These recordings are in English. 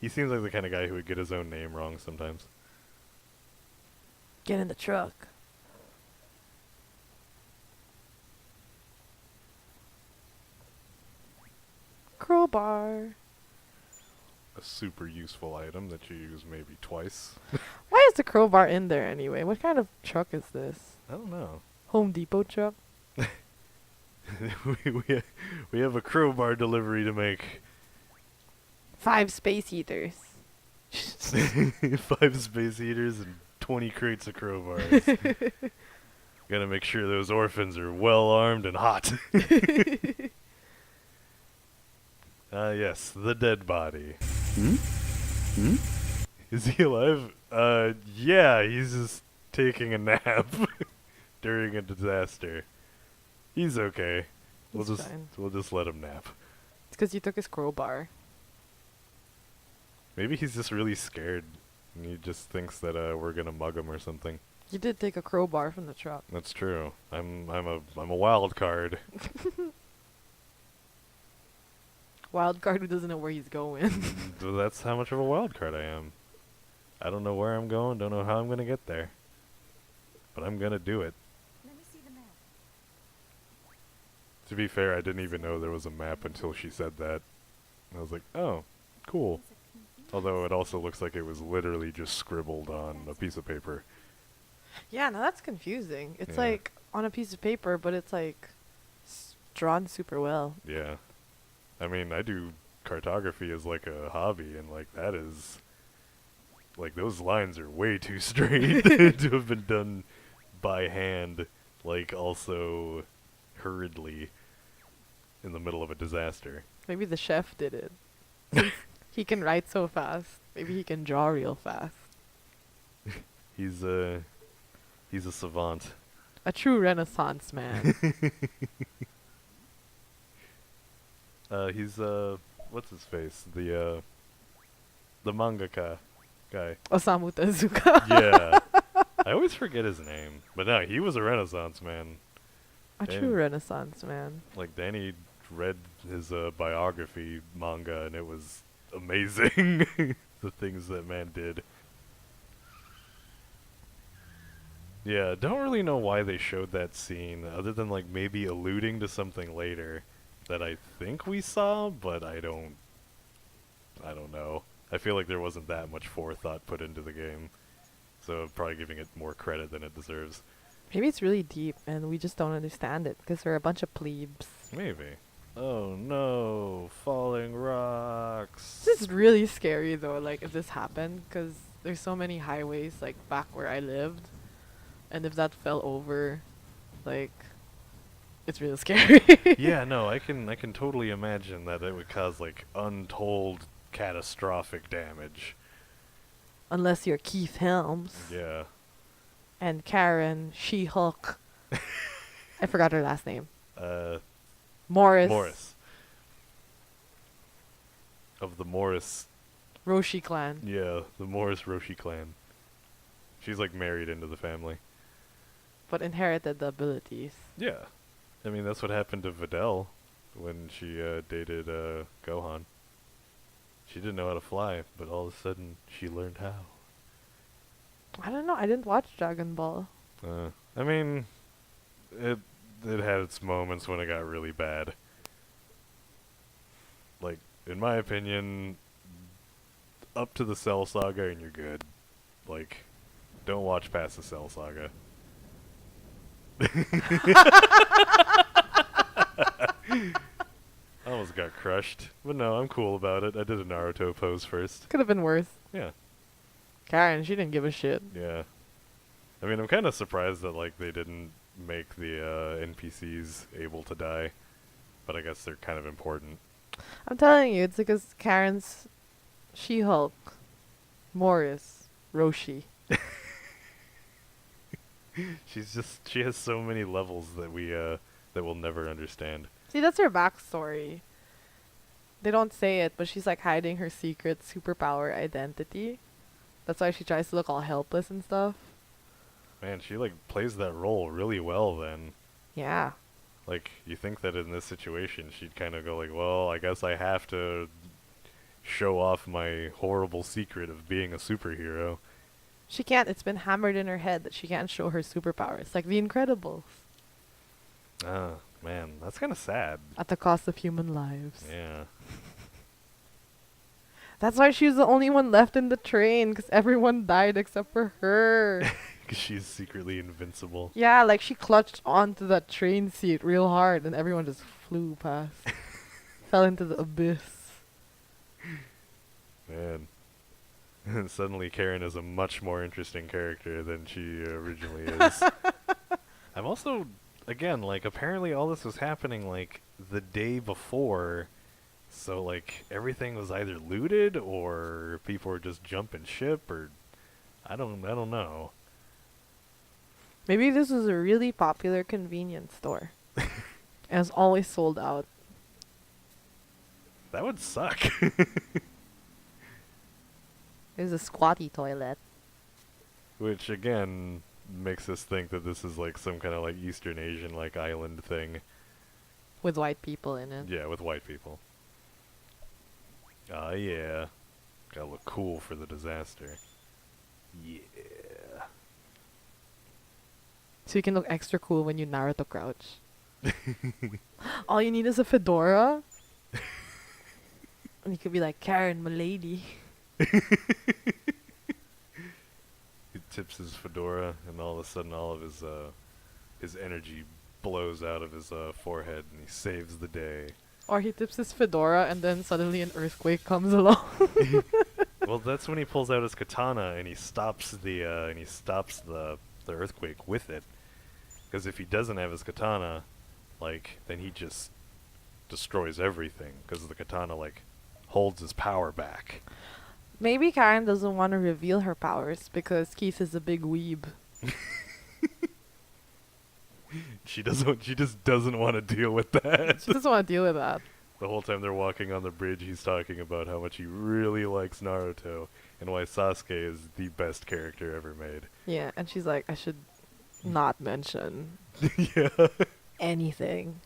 He seems like the kind of guy who would get his own name wrong sometimes. Get in the truck. Crowbar. A super useful item that you use maybe twice. Why is the crowbar in there anyway? What kind of truck is this? I don't know. Home Depot truck? we have a crowbar delivery to make. 5 space heaters. 5 space heaters and 20 crates of crowbars. Gotta make sure those orphans are well armed and hot. Yes, the dead body. Hmm? Hmm? Is he alive? Yeah, he's just taking a nap during a disaster. He's okay. He's fine. We'll just let him nap. It's because you took his crowbar. Maybe he's just really scared and he just thinks that we're gonna mug him or something. You did take a crowbar from the truck. That's true. I'm a wild card. Wild card who doesn't know where he's going. So that's how much of a wild card I am. I don't know where I'm going, don't know how I'm gonna get there. But I'm gonna do it. Let me see the map. To be fair, I didn't even know there was a map until she said that. I was like, oh, cool. Although it also looks like it was literally just scribbled on a piece of paper. Yeah, no, that's confusing. It's Yeah. like on a piece of paper, but it's like drawn super well. Yeah. I mean, I do cartography as like a hobby, and like that is... Like, those lines are way too straight to have been done by hand, like, also hurriedly in the middle of a disaster. Maybe the chef did it. Since he can write so fast. Maybe he can draw real fast. He's a savant. A true Renaissance man. He's what's his face? The mangaka guy. Osamu Tezuka. Yeah. I always forget his name. But no, he was a Renaissance man. A Damn. true Renaissance man. Like, Danny read his biography manga, and it was amazing. The things that man did. Yeah, don't really know why they showed that scene, other than like maybe alluding to something later that I think we saw, but I don't know. I feel like there wasn't that much forethought put into the game, so I'm probably giving it more credit than it deserves. Maybe it's really deep and we just don't understand it because we're a bunch of plebes. Maybe. Oh no, falling rocks. This is really scary though, like if this happened, because there's so many highways like back where I lived, and if that fell over, like, it's really scary. Yeah, no, I can totally imagine that it would cause like untold catastrophic damage. Unless you're Keith Helms Yeah. and Karen She-Hulk. I forgot her last name. Morris. Morris. Of the Morris, Roshi clan. yeah, the Morris Roshi clan. She's like married into the family. But inherited the abilities. Yeah. I mean, that's what happened to Videl when she dated Gohan. She didn't know how to fly, but all of a sudden she learned how. I don't know. I didn't watch Dragon Ball. I mean, it had its moments when it got really bad. Like, in my opinion, up to the Cell Saga and you're good. Like, don't watch past the Cell Saga. I almost got crushed. But no, I'm cool about it. I did a Naruto pose first. Could have been worse. Yeah. Karen, she didn't give a shit. Yeah. I mean, I'm kind of surprised that, like, they didn't make the NPCs able to die. But I guess they're kind of important. I'm telling you, it's because Karen's She-Hulk, Morris, Roshi. She has so many levels that that we'll never understand. See, that's her backstory. They don't say it, but she's like hiding her secret superpower identity. That's why she tries to look all helpless and stuff. Man, she like plays that role really well then. Yeah. Like, you think that in this situation she'd kind of go like, well, I guess I have to show off my horrible secret of being a superhero. She can't. It's been hammered in her head that she can't show her superpowers, like the Incredibles, Ah, man, that's kind of sad. at the cost of human lives. Yeah. That's why she's the only one left in the train, because everyone died except for her. 'Cause she's secretly invincible. Yeah, like she clutched onto that train seat real hard, and everyone just flew past. Fell into the abyss. Man. And suddenly Karen is a much more interesting character than she originally is. I'm also, again, like, apparently all this was happening, like, the day before. So, like, everything was either looted or people were just jumping ship or... I don't know. Maybe this was a really popular convenience store. And it's always sold out. That would suck. There's a squatty toilet. Which, again, makes us think that this is, like, some kind of, like, Eastern Asian, like, island thing. With white people in it. Yeah, with white people. Ah, yeah. Gotta look cool for the disaster. Yeah. So you can look extra cool when you Naruto crouch. All you need is a fedora. And you could be like, Karen, my lady. He tips his fedora, and all of a sudden all of his energy blows out of his forehead, and he saves the day. Or he tips his fedora and then suddenly an earthquake comes along. Well, that's when he pulls out his katana and he stops the earthquake with it. Because if he doesn't have his katana, like, then he just destroys everything. Because the katana, like, holds his power back. Maybe Karen doesn't want to reveal her powers because Keith is a big weeb. She just doesn't want to deal with that. She doesn't want to deal with that. The whole time they're walking on the bridge, he's talking about how much he really likes Naruto and why Sasuke is the best character ever made. Yeah, and she's like, I should not mention Yeah. anything.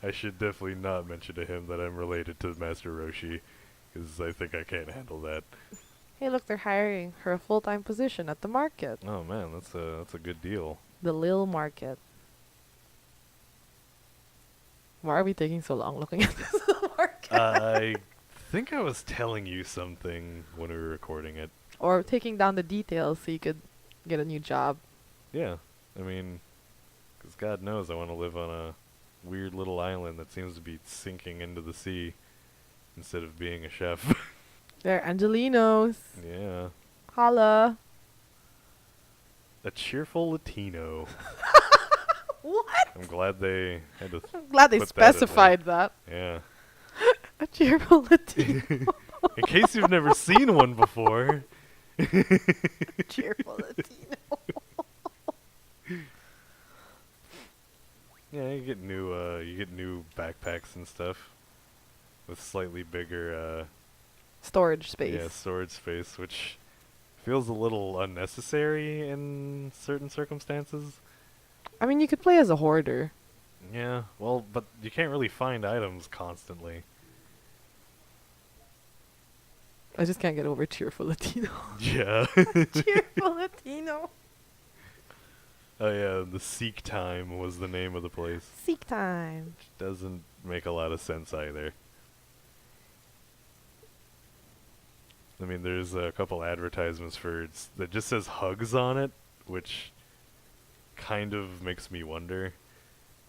I should definitely not mention to him that I'm related to Master Roshi, because I think I can't handle that. Hey, look, they're hiring her a full-time position at the market. Oh man, that's a good deal. The Lil Market. Why are we taking so long looking at this little market? I think I was telling you something when we were recording it. Or taking down the details so you could get a new job. Yeah, I mean, because God knows I want to live on a weird little island that seems to be sinking into the sea instead of being a chef. They're Angelinos. Yeah. Holla. A cheerful Latino. What? I'm glad they had to... I'm glad they put that in there. specified that. Yeah. A cheerful Latino. In case you've never seen one before. Cheerful Latino. Yeah, you get new backpacks and stuff with slightly bigger Storage space. yeah, storage space, which feels a little unnecessary in certain circumstances. I mean, you could play as a hoarder. Yeah, well, but you can't really find items constantly. I just can't get over cheerful Latino. Yeah. Cheerful Latino. Oh yeah, the Seek Time was the name of the place. Seek time. Which doesn't make a lot of sense either. I mean, there's a couple advertisements for it that just says hugs on it, which kind of makes me wonder,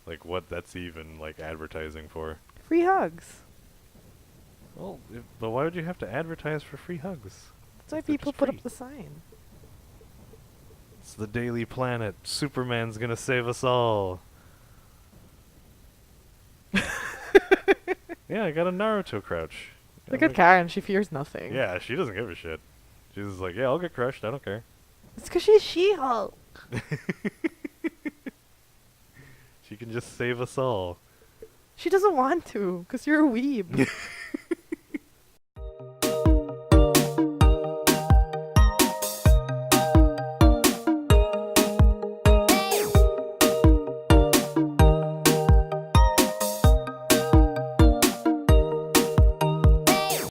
like, what that's even, like, advertising for. Free hugs. Well, but why would you have to advertise for free hugs? That's why They're people just put free. up the sign. It's the Daily Planet. Superman's gonna save us all. Yeah, I got a Naruto crouch. Look I'm at Karen. She fears nothing. Yeah, she doesn't give a shit. She's just like, yeah, I'll get crushed. I don't care. It's because she's She-Hulk. She can just save us all. She doesn't want to, because you're a weeb.